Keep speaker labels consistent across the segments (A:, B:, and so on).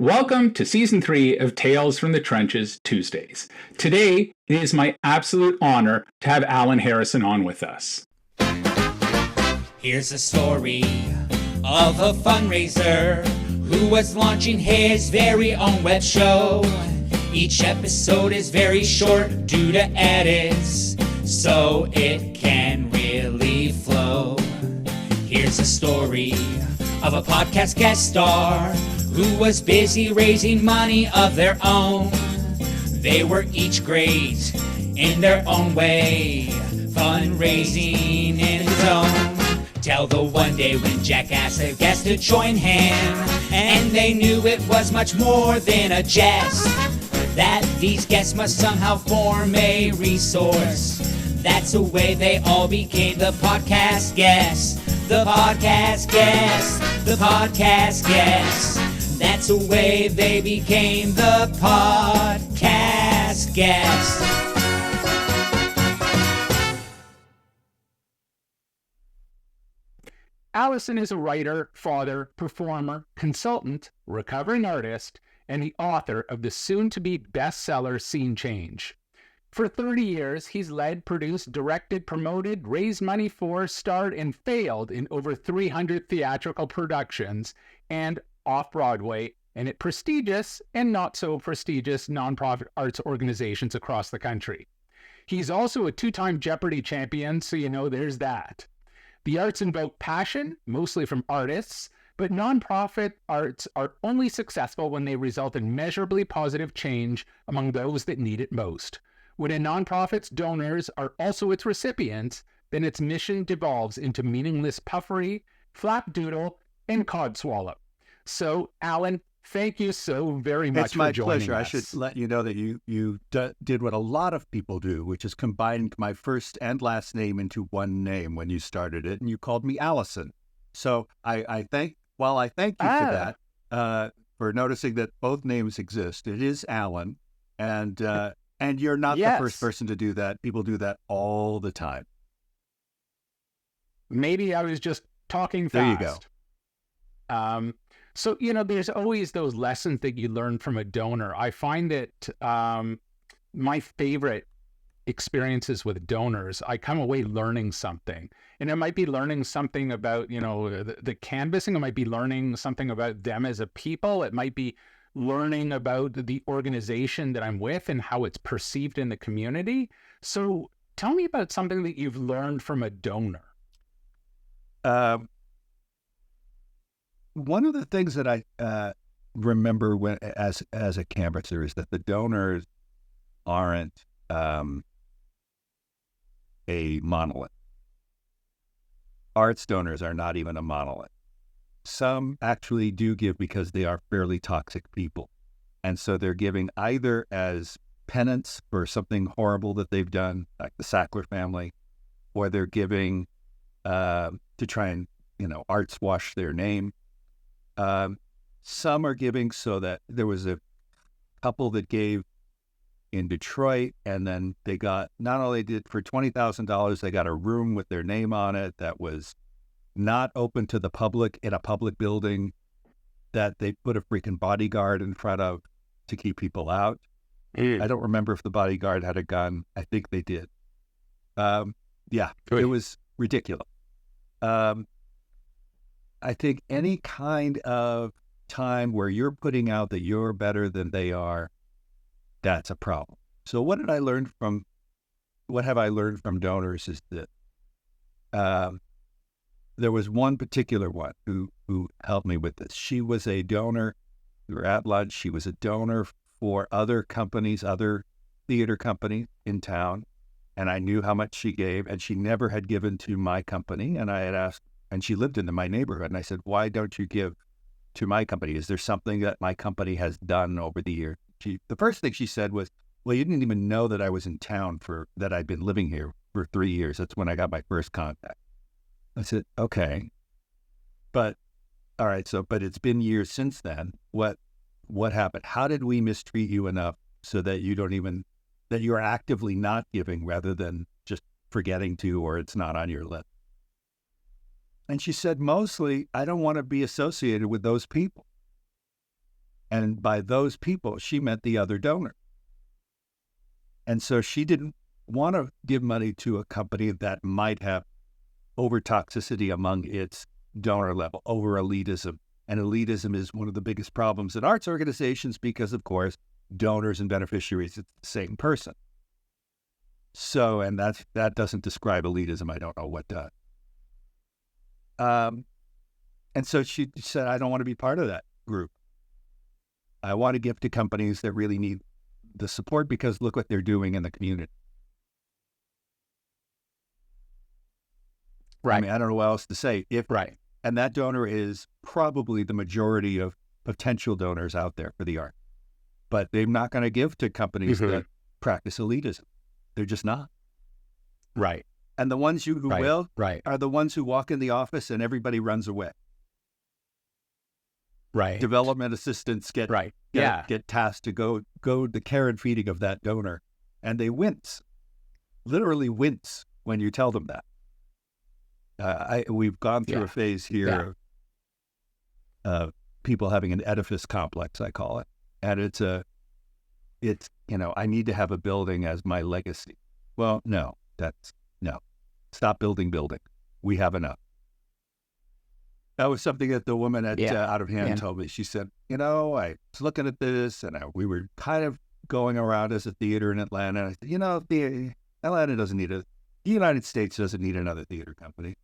A: Welcome to Season 3 of Tales from the Trenches Tuesdays. Today, it is my absolute honor to have Alan Harrison on with us.
B: Here's a story of a fundraiser who was launching his very own web show. Each episode is very short due to edits, so it can really flow. Here's a story of a podcast guest star who was busy raising money of their own. They were each great in their own way, fundraising in its own. Till the one day when Jack asked a guest to join him, and they knew it was much more than a jest, that these guests must somehow form a resource. That's the way they all became the podcast guests. The podcast guests, the podcast guests. That's the way they became the podcast guests.
C: Allison is a writer, father, performer, consultant, recovering artist, and the author of the soon-to-be bestseller Scene Change. For 30 years, he's led, produced, directed, promoted, raised money for, starred, and failed in over 300 theatrical productions and Off-Broadway and at prestigious and not so prestigious nonprofit arts organizations across the country. He's also a two-time Jeopardy champion, so you know there's that. The arts invoke passion, mostly from artists, but nonprofit arts are only successful when they result in measurably positive change among those that need it most. When a nonprofit's donors are also its recipients, then its mission devolves into meaningless puffery, flapdoodle, and codswallop. So, Alan, thank you so very much for joining us.
D: It's my pleasure. I should let you know that you did what a lot of people do, which is combine my first and last name into one name when you started it, and you called me Allison. So I thank you for that, for noticing that both names exist. It is Alan, and you're not the first person to do that. People do that all the time.
C: Maybe I was just talking fast.
D: There you go.
C: So, there's always those lessons that you learn from a donor. I find that my favorite experiences with donors, I come away learning something. And it might be learning something about, the canvassing. It might be learning something about them as a people. It might be learning about the organization that I'm with and how it's perceived in the community. So tell me about something that you've learned from a donor.
D: One of the things that I remember when as a canvasser is that the donors aren't a monolith. Arts donors are not even a monolith. Some actually do give because they are fairly toxic people. And so they're giving either as penance for something horrible that they've done, like the Sackler family, or they're giving to try and, arts wash their name. Some are giving so that there was a couple that gave in Detroit, and then they got, not only did for $20,000, they got a room with their name on it that was not open to the public in a public building that they put a freaking bodyguard in front of to keep people out. I don't remember if the bodyguard had a gun. I think they did. It was ridiculous. I think any kind of time where you're putting out that you're better than they are, that's a problem. So what have I learned from donors is that there was one particular one who helped me with this. She was a donor. We were at lunch. She was a donor for other companies, other theater companies in town. And I knew how much she gave, and she never had given to my company. And I had asked, and she lived in my neighborhood. And I said, why don't you give to my company? Is there something that my company has done over the years? The first thing she said was, well, you didn't even know that I was in town that I'd been living here for 3 years. That's when I got my first contact. I said, okay, but all right. So, but it's been years since then. What happened? How did we mistreat you enough so that that you're actively not giving rather than just forgetting to, or it's not on your list? And she said, mostly, I don't want to be associated with those people. And by those people, she meant the other donor. And so she didn't want to give money to a company that might have over-toxicity among its donor level, over-elitism. And elitism is one of the biggest problems in arts organizations because, of course, donors and beneficiaries, it's the same person. So, and that doesn't describe elitism. I don't know what does. And so she said, I don't want to be part of that group. I want to give to companies that really need the support because look what they're doing in the community.
C: Right.
D: I mean, I don't know what else to say.
C: Right.
D: And that donor is probably the majority of potential donors out there for the art. But they're not going to give to companies that practice elitism. They're just not.
C: Right.
D: And the ones who will
C: right.
D: are the ones who walk in the office and everybody runs away.
C: Right.
D: Development assistants get tasked to go the care and feeding of that donor. And they wince, literally wince when you tell them that. We've gone through a phase here of people having an edifice complex, I call it. And it's I need to have a building as my legacy. Well, no. Stop building. We have enough. That was something that the woman at Out of Hand told me. She said, I was looking at this and we were kind of going around as a theater in Atlanta. I said, Atlanta doesn't need the United States doesn't need another theater company.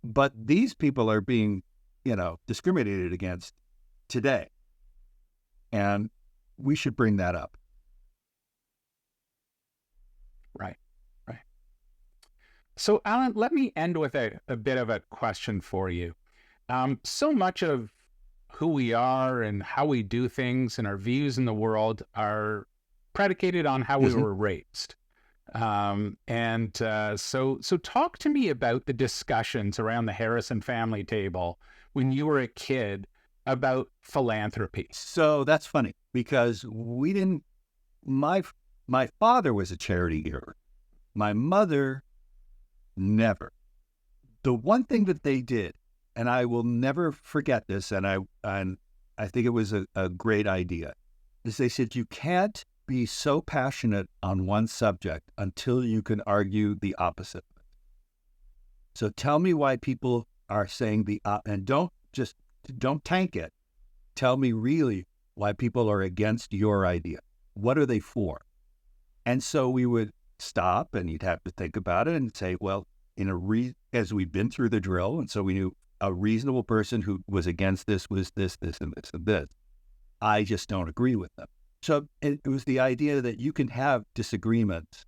D: But these people are being, discriminated against today. And we should bring that up.
C: Right. So, Alan, let me end with a bit of a question for you. So much of who we are and how we do things and our views in the world are predicated on how we were raised. So talk to me about the discussions around the Harrison family table when you were a kid about philanthropy.
D: So that's funny because we didn't, my father was a charity giver. My mother, never. The one thing that they did, and I will never forget this, and I think it was a great idea, is they said, you can't be so passionate on one subject until you can argue the opposite. So tell me why people are saying and don't tank it. Tell me really why people are against your idea. What are they for? And so we would stop and you'd have to think about it and say, well, as we've been through the drill, and so we knew a reasonable person who was against this was this, this, and this, and this. I just don't agree with them. So it was the idea that you can have disagreements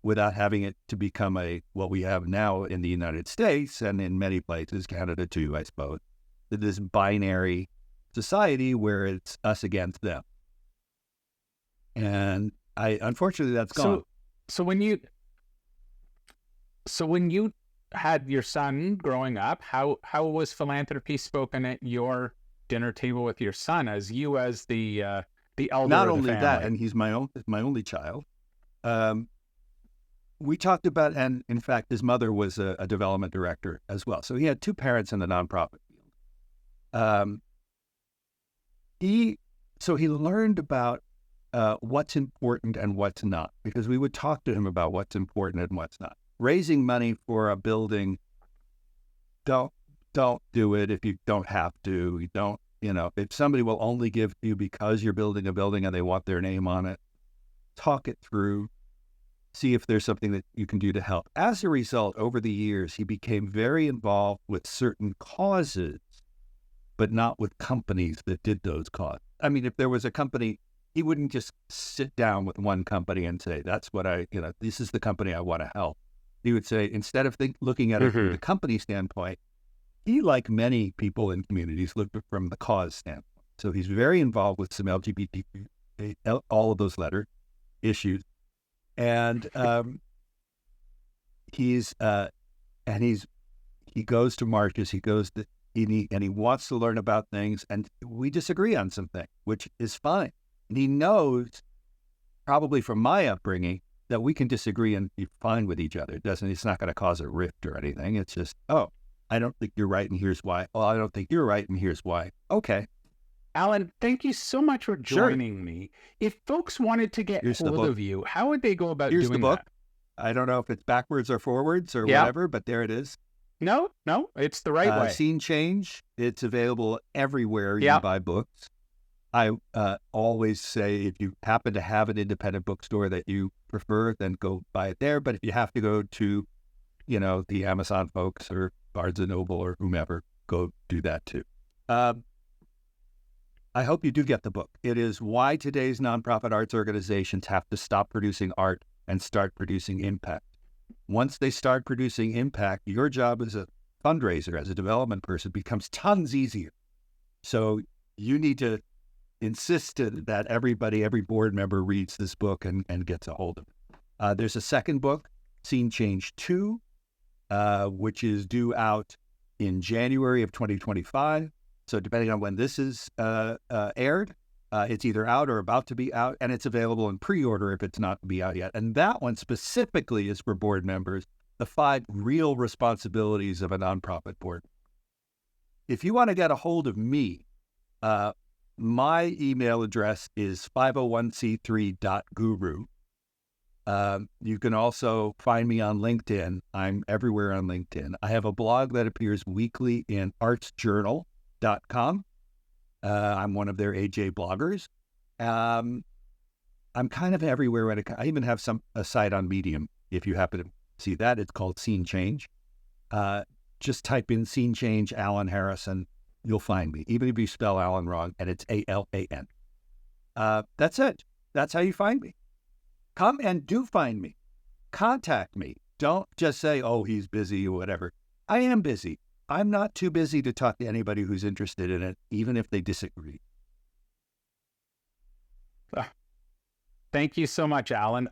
D: without having it to become what we have now in the United States and in many places, Canada too, I suppose, this binary society where it's us against them. And unfortunately, that's gone.
C: So when you had your son growing up, how was philanthropy spoken at your dinner table with your son as the elder
D: Not
C: of the
D: only
C: family?
D: that, and he's my only child. We talked about, and in fact, his mother was a development director as well. So he had two parents in the nonprofit field. He learned about what's important and what's not, because we would talk to him about what's important and what's not. Raising money for a building, don't do it if you don't have to. You don't, if somebody will only give you because you're building a building and they want their name on it, talk it through, see if there's something that you can do to help. As a result, over the years, he became very involved with certain causes, but not with companies that did those causes. I mean, if there was a company, he wouldn't just sit down with one company and say, that's what this is the company I want to help. He would say, instead of looking at it from the company standpoint, he, like many people in communities, looked at it from the cause standpoint. So he's very involved with some LGBT, all of those issues. And he goes to marches, and he wants to learn about things, and we disagree on some things, which is fine. And he knows, probably from my upbringing, that we can disagree and be fine with each other. It's not going to cause a rift or anything. It's just, I don't think you're right, and here's why. Well, I don't think you're right, and here's why. Okay.
C: Alan, thank you so much for
D: Sure.
C: joining me. If folks wanted to get
D: Here's the
C: hold
D: book.
C: of you, how would they go about
D: Here's the
C: doing
D: book.
C: that?
D: I don't know if it's backwards or forwards or
C: Yeah.
D: whatever, but there it is.
C: No, it's the right way.
D: Scene Change. It's available everywhere you
C: Yeah.
D: buy books. I always say if you happen to have an independent bookstore that you prefer, then go buy it there. But if you have to go to, the Amazon folks or Barnes & Noble or whomever, go do that too. I hope you do get the book. It is Why Today's Nonprofit Arts Organizations Have to Stop Producing Art and Start Producing Impact. Once they start producing impact, your job as a fundraiser, as a development person, becomes tons easier. So you need to insist that every board member reads this book and gets a hold of it. There's a second book, Scene Change 2, which is due out in January of 2025. So depending on when this is aired, it's either out or about to be out, and it's available in pre-order if it's not to be out yet. And that one specifically is for board members, the 5 real responsibilities of a nonprofit board. If you want to get a hold of me, my email address is 501c3.guru. You can also find me on LinkedIn. I'm everywhere on LinkedIn. I have a blog that appears weekly in artsjournal.com. I'm one of their AJ bloggers. I'm kind of everywhere. I even have a site on Medium. If you happen to see that, it's called Scene Change. Just type in Scene Change, Alan Harrison. You'll find me, even if you spell Alan wrong, and it's ALAN. That's it. That's how you find me. Come and do find me. Contact me. Don't just say, oh, he's busy or whatever. I am busy. I'm not too busy to talk to anybody who's interested in it, even if they disagree.
C: Thank you so much, Alan.